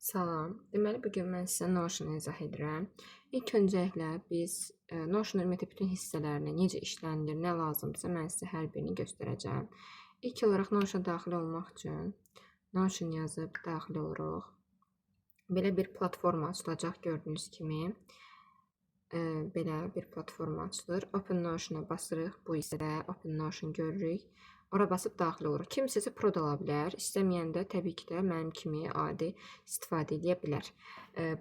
Salam. Deməli, bugün mən sizə Notion-u izah edirəm. İlk öncəliklə biz Notion ümumiyyətlə bütün hissələrini necə işlənilir, nə lazımdırsa mən sizə hər birini göstərəcəm. İlk olaraq Notion daxil olmaq üçün Notion yazıb daxil oluruq. Belə bir platforma açılacaq gördüyünüz kimi. Belə bir platforma açılır. Open Notion-a basırıq. Bu hissədə Open Notion görürük. Ora basıb daxil oluruq. Kimsə Pro da ola bilər. İstəməyəndə təbii ki də mənim kimi adi istifadə edə bilər.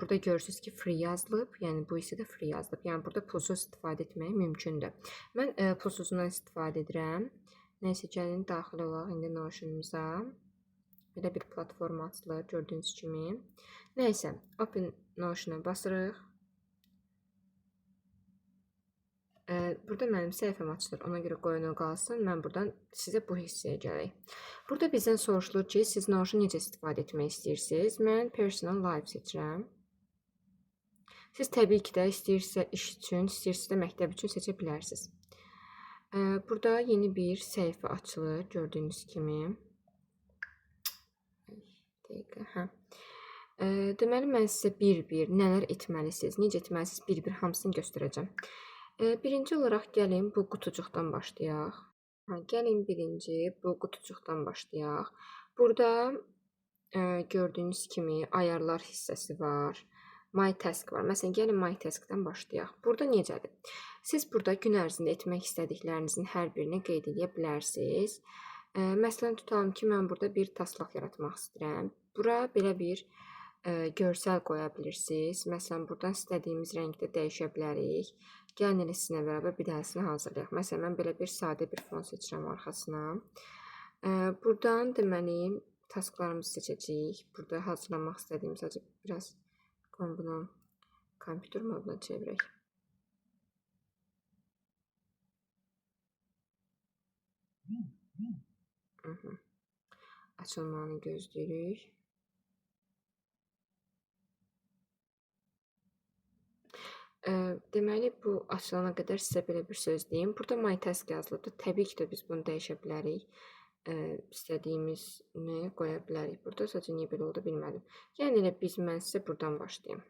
Burada görürsünüz ki, free yazılıb. Yəni bu hissədə free yazılıb. Yəni burada pulsuz istifadə etmək mümkündür. Mən pulsuzundan istifadə edirəm. Nəysə gəlin daxil olaq indi Notion-umuza. Belə bir platforma açılır gördüyünüz kimi. Nəysə, Open Notion-a basırıq. Burada mənim səhifəm açılır. Ona görə qoyun o qalsın. Mən buradan sizə bu hissəyə gələk. Burada bizdən soruşulur ki, siz Notion necə istifadə etmək istəyirsiniz? Mən Personal Life seçirəm. Siz təbii ki də istəyirsə iş üçün, istəyirsə də məktəb üçün seçə bilərsiniz. Burada yeni bir səhifə açılır gördüyünüz kimi. Deməli, mən sizə bir-bir nələr etməlisiniz, necə etməlisiniz bir-bir hamısını göstərəcəm. Birinci olaraq gəlin bu qutucuqdan başlayaq. Gəlin birinci bu qutucuqdan başlayaq. Burada gördüyünüz kimi ayarlar hissəsi var. My Task var. Məsələn, gəlin My Task-dan başlayaq. Burada necədir? Siz burada gün ərzində etmək istədiklərinizin hər birini qeyd edə bilərsiniz. Məsələn, tutalım ki, mən burada bir taslaq yaratmaq istəyirəm. Bura belə bir görsəl qoya bilirsiniz. Məsələn, buradan istədiyimiz rəngdə dəyişə bilərik. Gəlin elə sizinlə bərabər bir dənəsini hazırlayaq. Məsələn, mən belə bir sadə bir fon seçirəm arxasına. Buradan deməli tasklarımızı seçəcəyik. Burada hazırlamaq istədiyim sadəcə biraz bunu kompüter moduna çevirək. Açılmağını gözləyirik. Deməli, bu açılana qədər sizə belə bir söz deyim. Burada My Task yazılıbdır. Təbii ki də biz bunu dəyişə bilərik. İstədiyimizni qoya bilərik. Burada sadəcə niyə belə oldu bilmədim. Yəni elə mən sizə buradan başlayayım.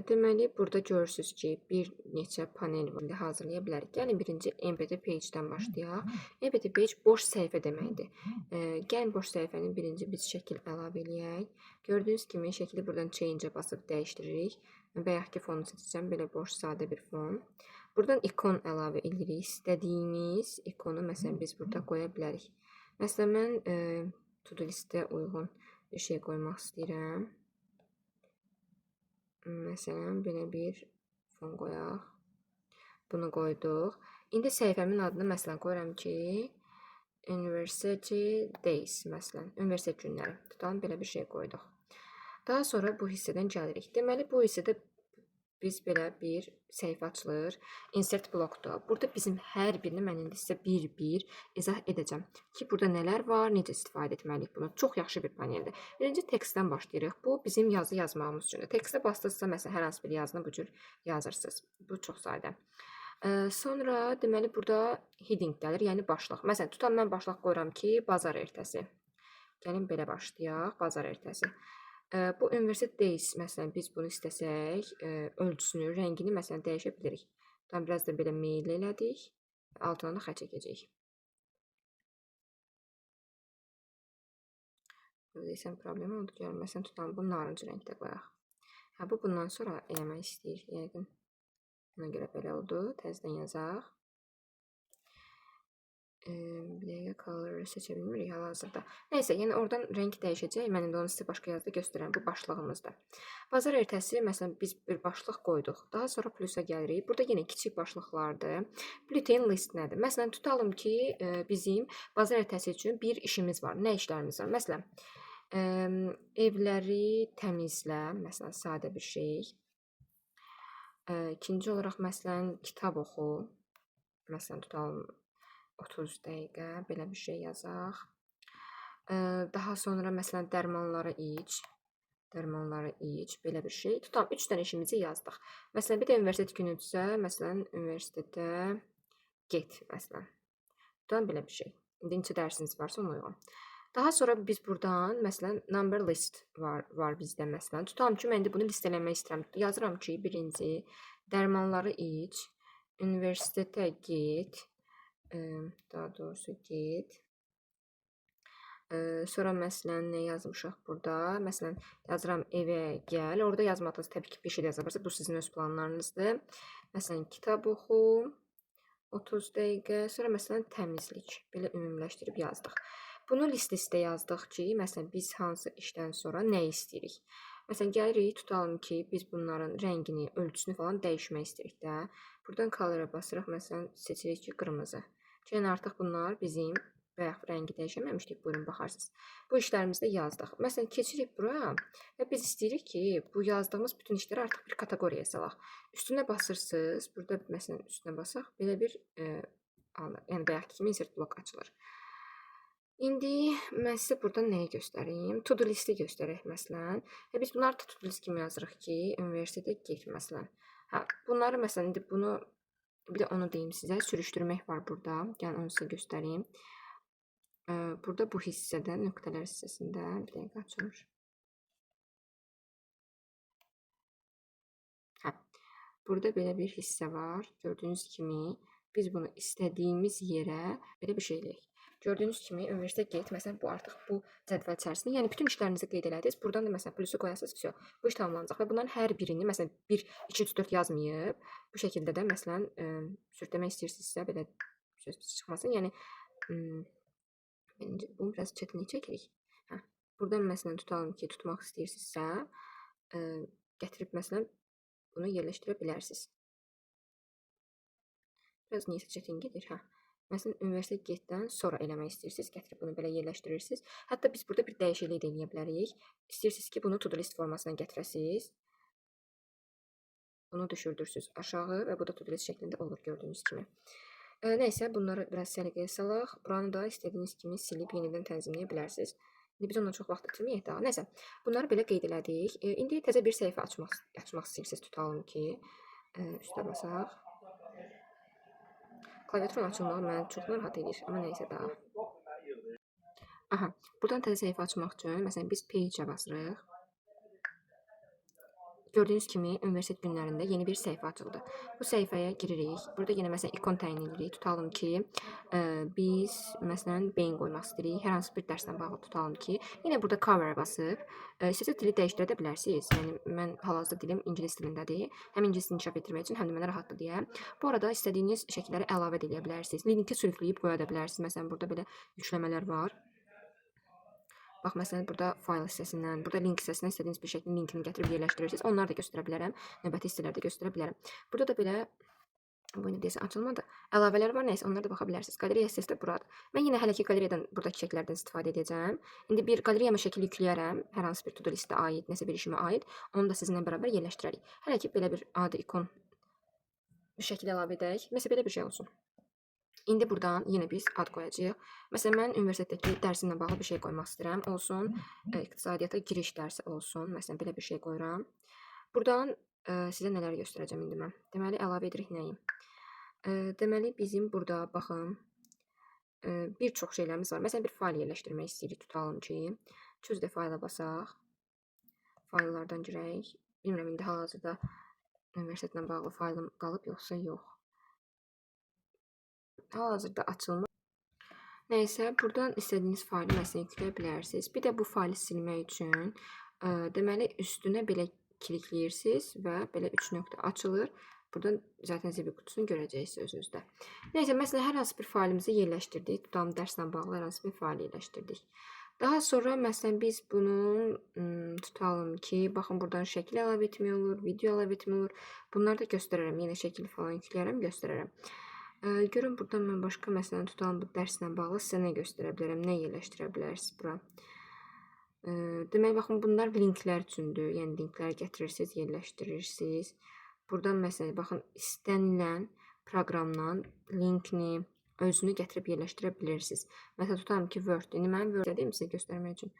Deməli, burada görürsünüz ki, bir neçə panel var. İndi hazırlaya bilərik. Gəlin birinci Embed Page-dən başlayaq. Embed Page boş səhifə deməkdir. Gəlin boş səhifənin birinci biz şəkil əlavə eləyək. Gördüyünüz kimi şəkili buradan Change-ə basıb dəyişdiririk. Bayaqki fonu seçəcəm. Belə boş, sadə bir fon. Buradan ikon əlavə edirik. İstədiyimiz ikonu, məsələn, biz burada qoya bilərik. Məsələn, mən to-do listə uyğun bir şey qoymaq istəyirəm. Məsələn, belə bir fon qoyaq. Bunu qoyduq. İndi səhifəmin adını məsələn qoyuram ki, University Days, məsələn, universitet günləri. Tutalım, belə bir şey qoyduq. Daha sonra bu hissədən gəlirik. Deməli, bu hissədə biz belə bir səhifə açılır. Insert blokdur. Burada bizim hər birini mən indi sizə bir-bir izah edəcəm ki, burada nələr var, necə istifadə etməliyik bunu. Çox yaxşı bir paneldir. Birinci tekstdən başlayırıq. Bu bizim yazı yazmağımız üçündür. Tekstə basdınızsa, məsələn, hər hansı bir yazını bu cür yazırsınız. Bu çox sadə. Sonra deməli burada heading gəlir, yəni başlıq. Məsələn, tutalım mən başlıq qoyuram ki, bazar ertəsi. Gəlin belə başlayaq, bazar ertəsi. Bu University Days, məsələn, biz bunu istəsək, ölçüsünü, rəngini, məsələn, dəyişə bilirik. Tam biraz da belə meyil elədik, altına da xətt çəkəcəyik. Deyəsən, problem oldu, görün, məsələn, tutalım, bunu narıncı rəngdə qoyaq. Bu, bundan sonra eləmək istəyir, yəqin. Buna görə belə oldu, təzdən yazaq. Bir dəqiqə color seçə bilmirik hal-hazırda. Nəysə, yəni oradan rəng dəyişəcək. Mən indi onu sizə başqa yazıda göstərəm. Bu başlığımızdır. Bazar ertəsi, məsələn, biz bir başlıq qoyduq. Daha sonra plusa gəlirik. Burada yenə kiçik başlıqlardır. Bulletin list nədir? Məsələn, tutalım ki, bizim bazar ertəsi üçün bir işimiz var. Nə işlərimiz var? Məsələn, evləri təmizlə, məsələn, sadə bir şey. İkinci olaraq, məsələn, kitab oxu. Məsələn, tutalım 30 dəqiqə, belə bir şey yazaq. Daha sonra, məsələn, dərmanları iç, belə bir şey. Tutalım, 3 dənə işimizi yazdıq. Məsələn, bir də universitet günüdürsə, məsələn, universitetə get, məsələn. Tutalım, belə bir şey. İndi neçə dərsiniz varsa, ona uyğun. Daha sonra biz buradan məsələn number list var bizdə məsələn. Tutalım ki, mən indi bunu listələmək istəyirəm. Yazıram ki, birinci dərmanları iç, universitetə get, daha doğrusu get. Sonra məsələn nə yazmışıq burada? Məsələn yazıram evə gəl. Orada yazmadığınız təbii ki, bir şey yazarsa bu sizin öz planlarınızdır. Məsələn kitab oxu 30 dəqiqə. Sonra məsələn təmizlik. Belə ümumiləşdirib yazdıq. Bunu list-listə yazdıq ki, məsələn biz hansı işdən sonra nə istəyirik? Məsələn gəlirik, tutalım ki, biz bunların rəngini, ölçüsünü falan dəyişmək istəyirik də. Buradan color-a basırıq, məsələn seçirik ki, qırmızı. Yəni artıq bunlar bizim bayaq rəngi dəyişəməmişdik. Buyurun baxarsınız. Bu işlərimizdə yazdıq. Məsələn keçirik bura və biz istəyirik ki, bu yazdığımız bütün işləri artıq bir kateqoriyaya salaq. Üstünə basırsınız. Burada məsələn üstünə basaq, belə bir yəni bayaqki kimi insert blok açılır. İndi mən sizə buradan nəyi göstəreyim? To-do listi göstərək məsələn. Və biz bunları to-do list kimi yazırıq ki, universitetə get məsələn. Bunları məsələn indi bunu bir də onu deyim sizə, sürüşdürmək var burada. Yəni onu sizə göstəreyim. Burada bu hissədə, nöqtələr hissəsində bir dəqiqə açılır. Burada belə bir hissə var. Gördüyünüz kimi biz bunu istədiyimiz yerə belə bir şey eləyək. Gördüyünüz kimi universitetə get, məsələn bu artıq bu cədvəl içərisində, yəni bütün işlərinizi qeyd elədiniz. Buradan da məsələn plusu qoyasınız ki, bu iş tamamlanacaq və bunların hər birini məsələn 1 2 3 4 yazmayıb, bu şəkildə də məsələn sürətləmək istəyirsinizsə belə söz çıxmasın. Yəni Bence bunu biraz çətinlik çəkirik. Buradan məsələn tutalım ki, tutmaq istəyirsinizsə, gətirib məsələn bunu yerləşdirə bilərsiniz. Biraz neysə çətin gedir. Məsələn universitet getdən sonra eləmək istəyirsiniz, gətirib bunu belə yerləşdirirsiniz. Hətta biz burada bir dəyişiklik də eləyə bilərik. İstəyirsiniz ki, bunu to-do list formasına gətirəsiniz. Bunu düşürdürsünüz aşağı və bu da to-do list şəklində olur gördüyünüz kimi. Nəysə, bunları biraz səliqəyə salaq. Buranı da istədiyiniz kimi silib yenidən tənzimləyə bilərsiniz. İndi biz ondan çox vaxt itirməyək daha. Nəysə, bunları belə qeyd elədik. İndi təzə bir səhifə açmaq istəyirsiniz. Tutalım ki, üstə basaq. Klaviaturun açılmağı məni çox narahat edir, amma nəysə daha. Buradan təzə səhifə açmaq üçün, məsələn, biz page-ə basırıq. Gördüyünüz kimi universitet günlərində yeni bir səhifə açıldı. Bu səhifəyə giririk. Burada yenə məsələn ikon təyin edirik. Tutalım ki, biz məsələn beyin qoymaq istəyirik. Hər hansı bir dərslə bağlı tutalım ki, yenə burada cover-a basıb istəsəz dili dəyişdirə də bilərsiniz. Yəni mən hal-hazırda dilim ingilis dilindədir. Həm ingilis dilini inkişaf etdirmək üçün, həm də mənə rahatdır deyə. Bu arada istədiyiniz şəkilləri əlavə edə bilərsiniz. Linki sürükləyib qoya da bilərsiniz. Məsələn burada belə yükləmələr var. Bax, məsələn, burada fayl hissəsindən, burada link hissəsindən istədiyiniz bir şəklin linkini gətirib yerləşdirirsiniz. Onları da göstərə bilərəm. Növbəti hissələrdə göstərə bilərəm. Burada da belə, bu nə deyəsə açılmadı. Əlavələr var, nəysə, onlara da baxa bilərsiniz. Qaleriya hissəsi də buradır. Mən yenə hələ ki qaleriyadan, buradakı şəkillərdən istifadə edəcəm. İndi bir qaleriyama şəkil yükləyərəm. Hər hansı bir to-do listə aid, nəsə bir işimə aid. Onu da sizinlə bərabər yerləşdirərik. Hələ ki belə bir adi ikon bir şəkil əlavə edək. Məsələn, belə bir şey olsun. İndi buradan yenə biz ad qoyacağıq. Məsələn, mən universitetdəki dərsimlə bağlı bir şey qoymaq istəyirəm. Olsun, iqtisadiyyata giriş dərsi olsun. Məsələn, belə bir şey qoyuram. Buradan sizə nələr göstərəcəm indi mən. Deməli, əlavə edirik nəyi? Deməli, bizim burada, baxın, bir çox şeylərimiz var. Məsələn, bir fayl yerləşdirmək istəyirik. Tutalım ki, choose the fayla basaq. Fayllardan girək. Bilmirəm, indi hal-hazırda universitetlə bağlı faylım qalıb, yoxsa yox. Hal-hazırda açılmır. Nəysə, buradan istədiyiniz faylı məsələn yükləyə bilərsiniz. Bir də bu faylı silmək üçün deməli üstünə belə klikləyirsiniz və belə 3 nöqtə açılır. Buradan zaten zibil qutusunu görəcəksiniz özünüzdə. Nəysə, məsələn hər hansı bir faylımızı yerləşdirdik. Tutalım dərslə bağlı hər hansı bir fayl yerləşdirdik. Daha sonra məsələn biz bunu tutalım ki, baxın buradan şəkil əlavə etmək olur, video əlavə etmək olur. Bunları da göstərərəm. Yenə şəkil falan yükləyərəm, göstərərəm. Görün buradan mən başqa məsələn tutalım bu dərslə bağlı sizə nə göstərə bilərəm, nə yerləşdirə bilərsiniz bura. Deməli baxın bunlar linklər üçündür. Yəni linkləri gətirirsiniz, yerləşdirirsiniz. Buradan məsələn baxın istənilən proqramdan linkini özünü gətirib yerləşdirə bilirsiniz. Məsələn tutalım ki Word. İndi mən Word-dədim sizə göstərmək üçün.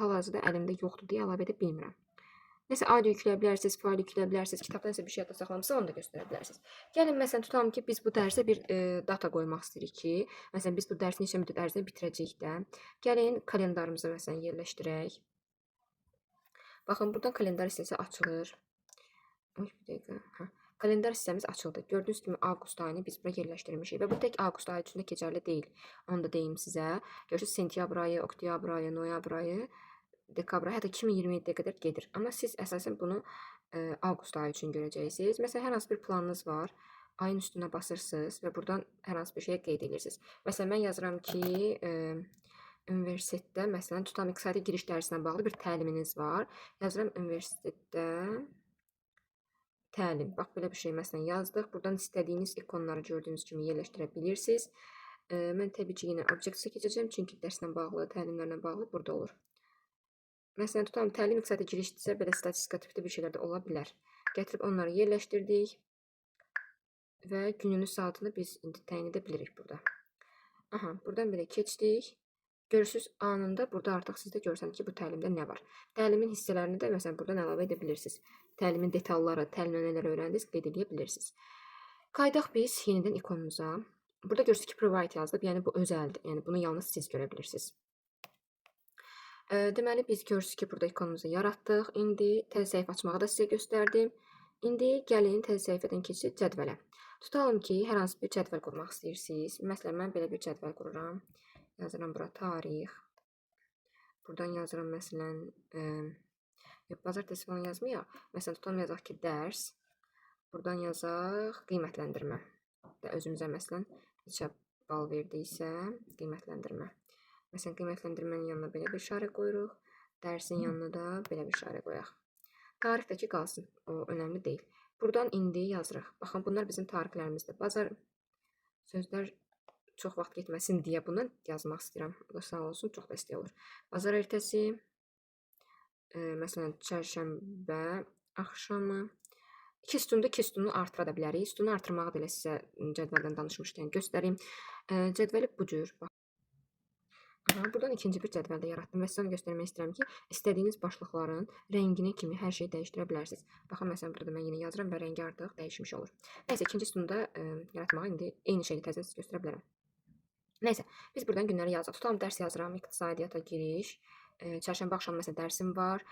Hal-hazırda əlimdə yoxdur deyə əlavə edə bilmirəm. Nəsə audio yükləyə bilərsiniz, fayl yükləyə bilərsiniz, kitabdan nəsə bir şey yadda saxlamısa onu da göstərə bilərsiniz. Gəlin məsələn tutalım ki, biz bu dərsə bir data qoymaq istəyirik ki, məsələn biz bu dərsi neçə müddət ərzində bitirəcəyik də. Gəlin kalendarımızı məsələn yerləşdirək. Baxın, buradan kalendar hissəsi açılır. Oy, bir dəqiqə. Hə. Kalendar hissəmiz açıldı. Gördüyünüz kimi avqust ayını biz bura yerləşdirmişik və bu tək avqust ayı üçün də keçərli deyil. Onu da deyim sizə. Görürsüz, sentyabr ayı, oktyabr ayı, noyabr ayı, dekabr ayı, hətta 2027-yə qədər gedir. Amma siz əsasən bunu avqust ayı üçün görəcəksiniz. Məsələn, hər hansı bir planınız var. Ayın üstünə basırsınız və buradan hər hansı bir şeyə qeyd edirsiniz. Məsələn, mən yazıram ki, universitetdə, məsələn, tutam iqtisadi giriş dərsinə bağlı bir təliminiz var. Yazıram universitetdə təlim. Bax, belə bir şey məsələn yazdıq. Buradan istədiyiniz ikonları gördüyünüz kimi yerləşdirə bilirsiniz. Mən təbii ki, yenə Objects-ə keçəcəm, çünki dərslə bağlı, təlimlərlə bağlı burada olur. Məsələn, tutalım, təlim iqtisadi girişdirsə, belə statistika tipli bir şeylər də ola bilər. Gətirib onları yerləşdirdik və gününün saatını biz indi təyin edə bilirik burada. Aha, buradan belə keçdik. Görürsüz, anında burada artıq sizdə görsəniz ki, bu təlimdə nə var. Təlimin hissələrini də məsələn buradan əlavə edə bilirsiniz. Təlimin detalları, təlimdə nələr öyrəndiniz, qeyd edə bilirsiniz. Qaydaq biz yenidən ikonumuza. Burada görürsüz ki, private yazılıb, yəni bu özəldir. Yəni bunu yalnız siz görə bilirsiniz. Deməli biz görürsüz ki, burada ikonumuzu yaratdıq. İndi təzə səhifə açmağı da sizə göstərdim. İndi gəlin təzə səhifədən keçib cədvələ. Tutalım ki, hər hansı bir cədvəl qurmaq istəyirsiniz. Məsələn, mən belə bir cədvəl qururam. Yazıram bura tarix. Buradan yazıram məsələn, bazartesi falan yazmayaq. Məsələn, tutalım yazaq ki, dərs. Buradan yazaq qiymətləndirmə. Özümüzə məsələn neçə bal verdiysə qiymətləndirmə. Məsələn, qiymətləndirmənin yanına belə bir işarə qoyuruq. Dərsin yanına da belə bir işarə qoyaq. Tarixdəki qalsın. O önəmli deyil. Buradan indi yazırıq. Baxın, bunlar bizim tarixlərimizdir. Bazar sözlər çox vaxt getməsin deyə bunu yazmaq istəyirəm. Bu da sağ olsun, çox da istəyə olur. Bazar ertəsi, məsələn, çərşənbə axşamı. 2 sütunda 2 sütunu artıra da bilərik. Sütunu artırmağı da elə sizə cədvəldən danışmışkən göstərim. Cədvəli bu cür. Buradan ikinci bir cədvəl də yaratdım və sizə onu göstərmək istəyirəm ki, istədiyiniz başlıqların rənginə kimi hər şeyi dəyişdirə bilərsiniz. Baxın, məsələn, burada mən yenə yazıram və rəngi artıq dəyişmiş olur. Nəysə, ikinci sütunda yaratmağı indi eyni şeyi təzə sizə göstərə bilərəm. Nəysə, biz buradan günləri yazaq. Tutalım, dərs yazıram, iqtisadiyyata giriş. Çərşənbə axşamı məsələn dərsim var.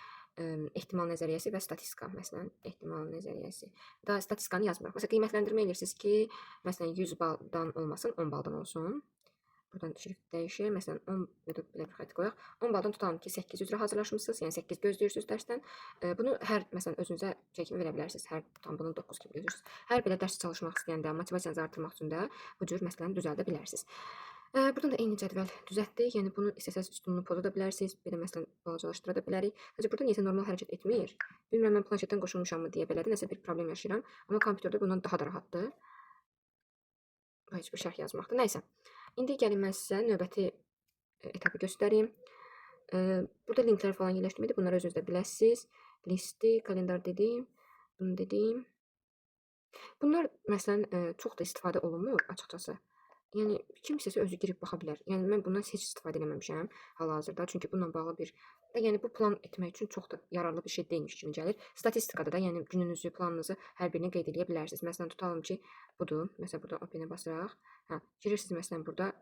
Ehtimal nəzəriyyəsi və statistika, məsələn, ehtimal nəzəriyyəsi. Daha statistikanı yazmırıq. Məsələn, qiymətləndirmə edirsiniz ki, məsələn, 100 baldan olmasın, 10 baldan olsun. Buradan şrift dəyişir. Məsələn, 10 belə bir xətt qoyaq. 10 baldan tutalım ki, 8 üzrə hazırlaşmısınız. Yəni 8 gözləyirsiniz dərsdən. Bunu hər məsələn özünüzə çəkimi verə bilərsiniz. Hər tutam bunu 9 kimi gözləyirsiniz. Hər belə dərs çalışmaq istəyəndə, motivasiyanızı artırmaq üçün də bu cür məsələni düzəldə bilərsiniz. Buradan da eyni cədvəl düzəltdik. Yəni bunu istəsəz üstünlüyünü poza da bilərsiniz. Belə məsələn balacalaşdıra da bilərik. Sadəcə burada nəsə normal hərəkət etmir. Bilmirəm, mən planşetdən qoşulmuşam mı deyə belədir. Nəsə bir problem yaşayıram. Amma kompüterdə bundan daha da rahatdır. Heç bir şərh yazmaqdır. Nəysə. İndi gəlin mən sizə növbəti etapı göstəreyim. Burada linklər falan yerləşdirməkdir. Bunları özünüz də biləsiniz. Listi, kalendar dedim. Bunu dedim. Bunlar məsələn çox da istifadə olunmur açıqcası. Yəni kimsəsə özü girib baxa bilər. Yəni mən bundan heç istifadə eləməmişəm hal-hazırda. Çünki bununla bağlı bir yəni bu plan etmək üçün çox da yararlı bir şey deyilmiş kimi gəlir. Statistikada da yəni gününüzü, planınızı hər birini qeyd edə bilərsiniz. Məsələn, tutalım ki, budur. Məsələn, burada open-ə basıraq. Girirsiniz məsələn burada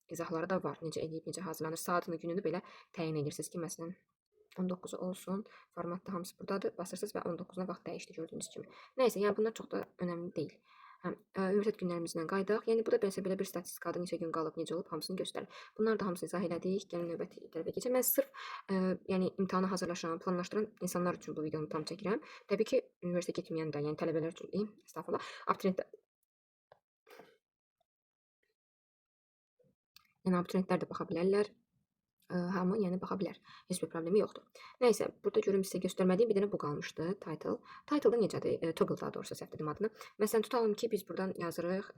izahları da var. Necə edib, necə hazırlanır, saatını, gününü belə təyin edirsiniz ki, məsələn 19-u olsun. Formatda hamısı burdadır. Basırsınız və 19-una vaxt dəyişdi gördüyünüz kimi. Nəysə, yəni bunlar çox da önəmli deyil. Universitet günlərimizdən qaydaq. Yəni burada belə bir statistikadır, neçə gün qalıb, necə olub, hamısını göstərir. Bunları da hamısını izah elədik. Gəlin növbəti tərəfə keçək. Mən sırf yəni imtahana hazırlaşan, planlaşdıran insanlar üçün bu videonu tam çəkirəm. Təbii ki, universitetə getməyən də, yəni tələbələr üçün deyim, estağfurullah, abituriyentlər də baxa bilərlər. Hamı yəni baxa bilər. Heç bir problemi yoxdur. Nəysə, burada görüm sizə göstərmədiyim bir dənə bu qalmışdı, title. Title-da necədir? Toggle daha doğrusu səhv dedim adını. Məsələn, tutalım ki, biz buradan yazırıq,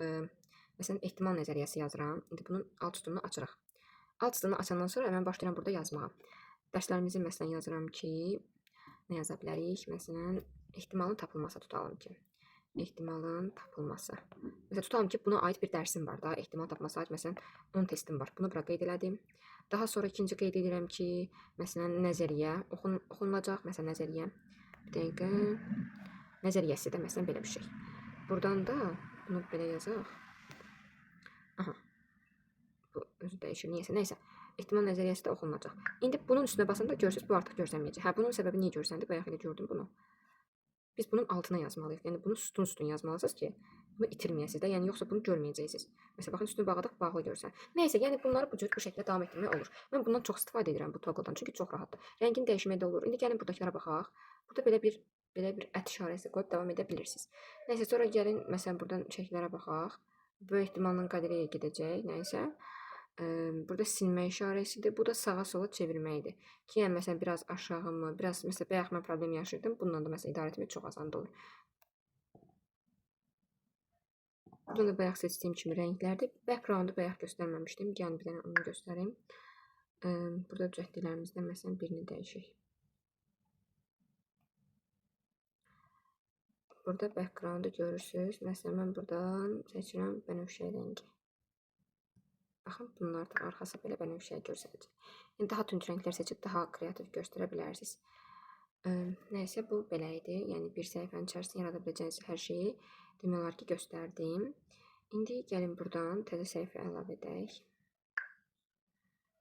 məsələn, ehtimal nəzəriyyəsi yazıram. İndi bunun alt üstünü açırıq. Alt üstünü açandan sonra mən başlayıram burada yazmağa. Dərslərimizi məsələn yazıram ki, nə yaza bilərik? Məsələn, ehtimalın tapılması tutalım ki. Ehtimalın tapılması. Məsələn, tutalım ki, buna aid bir dərsim var da, ehtimal tapılması aid məsələn 10 testim var. Bunu bura qeyd elədim. Daha sonra ikinci qeyd edirəm ki, məsələn, nəzəriyyə oxunulacaq, məsələn, nəzəriyyə. Bir dəqiqə. Nəzəriyyəsi də məsələn belə bir şey. Buradan da bunu belə yazaq. Aha. Bu özü dəyişir. Nəysə. Ehtimal nəzəriyyəsi də oxunacaq. İndi bunun üstünə basanda görürsüz, bu artıq görsənməyəcək. Hə, bunun səbəbi niyə görsəndi? Bayaq elə gördüm bunu. Biz bunun altına yazmalıyıq. Yəni bunu sütun yazmalısınız ki, bunu itirməyəsiniz də. Yəni yoxsa bunu görməyəcəksiniz. Məsələn, baxın üstünü bağladıq, bağlı görsən. Nəysə, yəni bunları bu şəkildə davam etdirmək olur. Mən bundan çox istifadə edirəm bu toggledan, çünki çox rahatdır. Rəngini dəyişmək də olur. İndi gəlin burdakılara baxaq. Burada belə bir ət işarəsi qoyub davam edə bilirsiniz. Nəysə, sonra gəlin məsələn buradan şəkillərə baxaq. Böyük ehtimalla qalereyaya gedəcək, nəysə. Burada silmə işarəsidir. Bu da sağa sola çevirməkdir. Ki, yəni məsələn biraz aşağı mı, biraz məsələn bayaq mən problem yaşayırdım. Bununla da məsələn idarə etmək çox asan olur. Burada da bayaq seçdiyim kimi rənglərdir. Background-u bayaq göstərməmişdim. Gəlin bir dənə onu göstərim. Burada düzəltdiklərimizdən məsələn birini dəyişək. Burada background-u görürsünüz. Məsələn mən buradan seçirəm bənövşə rəngi. Baxın, bunlar da arxası belə bənövşəyə göstərəcək. Yəni, daha tünd rənglər seçib daha kreativ göstərə bilərsiniz. Nəysə, bu belə idi. Yəni, bir səhifənin içərisində yarada biləcəyiniz hər şeyi demək olar ki, göstərdim. İndi gəlin buradan təzə səhifə əlavə edək.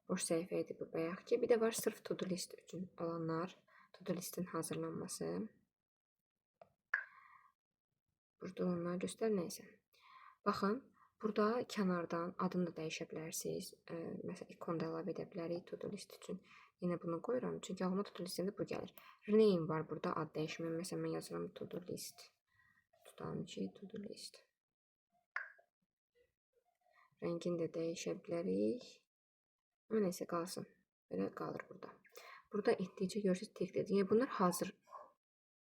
Boş səhifə idi bu bayaq ki. Bir də var sırf to-do list üçün olanlar. To-do listin hazırlanması. Burada olanları göstər, nəysə. Baxın. Burada kənardan adını da dəyişə bilərsiniz. Məsələn, ikon da əlavə edə bilərik to-do list üçün. Yenə bunu qoyuram, çünki ağlıma to-do listində bu gəlir. Rename var burada, ad dəyişmə. Məsələn, mən yazıram to-do list. Tutalım ki, to-do list. Rəngini də dəyişə bilərik. Amma nəysə, qalsın. Belə qalır burada. Burada etdikcə görürsünüz, tiklədik. Yəni, bunlar hazır.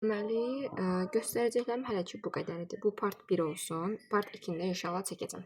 Deməli, göstərəcəklərim hələ ki bu qədər idi. Bu part 1 olsun. Part 2-də inşallah çəkəcəm.